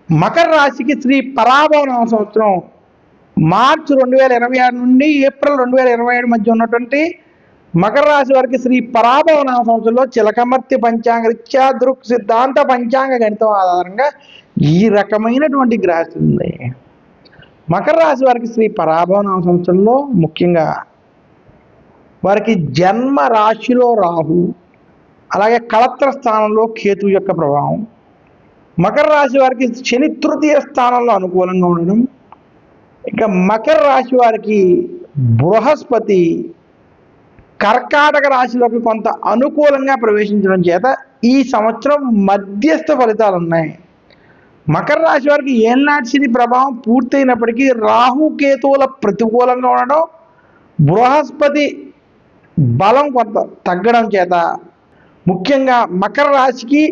మకర రాశికి శ్రీ పరాభవ సంవత్సరం మార్చి 2026 నుండి ఏప్రిల్ 2027 మధ్య ఉన్నటువంటి మకర రాశి వారికి శ్రీ పరాభవ సంవత్సరంలో చిలకమర్తి పంచాంగ రీత్యా దృక్ సిద్ధాంత పంచాంగ గణితం ఆధారంగా ఈ రకమైనటువంటి గ్రహస్థితి ఉంది. మకర రాశి వారికి శ్రీ పరాభవ సంవత్సరంలో ముఖ్యంగా వారికి జన్మ రాశిలో రాహు, అలాగే కళత్ర స్థానంలో కేతు యొక్క ప్రభావం, మకర రాశి వారికి శని తృతీయ స్థానంలో అనుకూలంగా ఉండడం, ఇక మకర రాశి వారికి బృహస్పతి కర్కాటక రాశిలోకి కొంత అనుకూలంగా ప్రవేశించడం చేత ఈ సంవత్సరం మధ్యస్థ ఫలితాలు ఉన్నాయి. మకర రాశి వారికి ఏళ్ళనాటి శని ప్రభావం పూర్తయినప్పటికీ రాహుకేతువుల ప్రతికూలంగా ఉండడం, బృహస్పతి బలం కొంత తగ్గడం చేత ముఖ్యంగా మకర రాశికి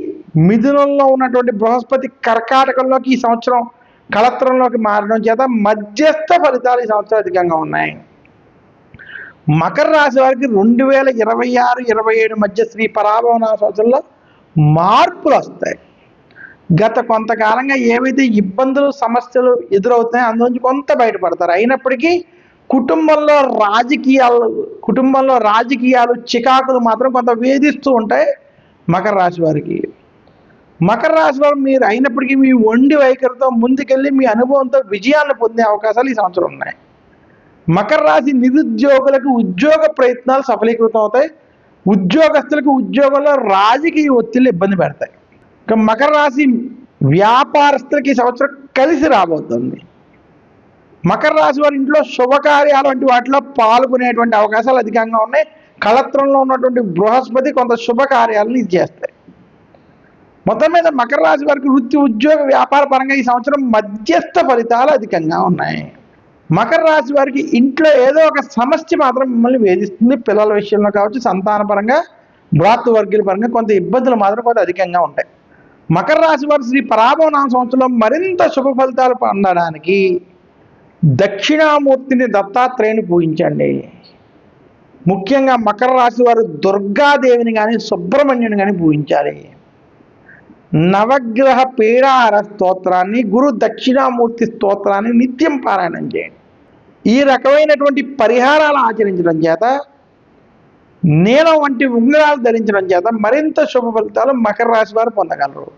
మిథునంలో ఉన్నటువంటి బృహస్పతి కర్కాటకంలోకి ఈ సంవత్సరం కళత్రంలోకి మారడం చేత మధ్యస్థ ఫలితాలు ఈ సంవత్సరం అధికంగా ఉన్నాయి. మకర రాశి వారికి 2026-27 మధ్య శ్రీ పరాభవ సంవత్సరంలో మార్పులు వస్తాయి. గత కొంతకాలంగా ఏవైతే ఇబ్బందులు సమస్యలు ఎదురవుతాయో అందులోంచి కొంత బయటపడతారు. అయినప్పటికీ కుటుంబంలో రాజకీయాలు చికాకులు మాత్రం కొంత వేధిస్తూ ఉంటాయి మకర రాశి వారికి. మకర రాశి వారు మీరు అయినప్పటికీ మీ ఒండి వైఖరితో ముందుకెళ్ళి మీ అనుభవంతో విజయాలను పొందే అవకాశాలు ఈ సంవత్సరం ఉన్నాయి. మకర రాశి నిరుద్యోగులకు ఉద్యోగ ప్రయత్నాలు సఫలీకృతం అవుతాయి. ఉద్యోగస్తులకు ఉద్యోగంలో రాజకీయ ఒత్తిళ్లు ఇబ్బంది పెడతాయి. ఇక మకర రాశి వ్యాపారస్తులకి ఈ సంవత్సరం కలిసి రాబోతుంది. మకర రాశి వారి ఇంట్లో శుభకార్యాలు వంటి వాటిలో పాల్గొనేటువంటి అవకాశాలు అధికంగా ఉన్నాయి. కళత్రంలో ఉన్నటువంటి బృహస్పతి కొంత శుభకార్యాలను ఇది చేస్తాయి. మొత్తం మీద మకర రాశి వారికి వృత్తి ఉద్యోగ వ్యాపార పరంగా ఈ సంవత్సరం మధ్యస్థ ఫలితాలు అధికంగా ఉన్నాయి. మకర రాశి వారికి ఇంట్లో ఏదో ఒక సమస్య మాత్రం మిమ్మల్ని వేధిస్తుంది. పిల్లల విషయంలో కావచ్చు, సంతాన పరంగా, భ్రాతృవర్గీయుల పరంగా కొంత ఇబ్బందులు మాత్రం కొంత అధికంగా ఉంటాయి. మకర రాశి వారు శ్రీ పరాభవ సంవత్సరంలో మరింత శుభ ఫలితాలు పొందడానికి దక్షిణామూర్తిని దత్తాత్రేయుని పూజించండి. ముఖ్యంగా మకర రాశి వారు దుర్గాదేవిని కానీ సుబ్రహ్మణ్యుని కానీ పూజించాలి. నవగ్రహ పీడాహార స్తోత్రాన్ని, గురు దక్షిణామూర్తి స్తోత్రాన్ని నిత్యం పారాయణం చేయండి. ఈ రకమైనటువంటి పరిహారాలు ఆచరించడం చేత, నీలం వంటి ఉంగరాలు ధరించడం చేత మరింత శుభ ఫలితాలు మకర రాశి వారు పొందగలరు.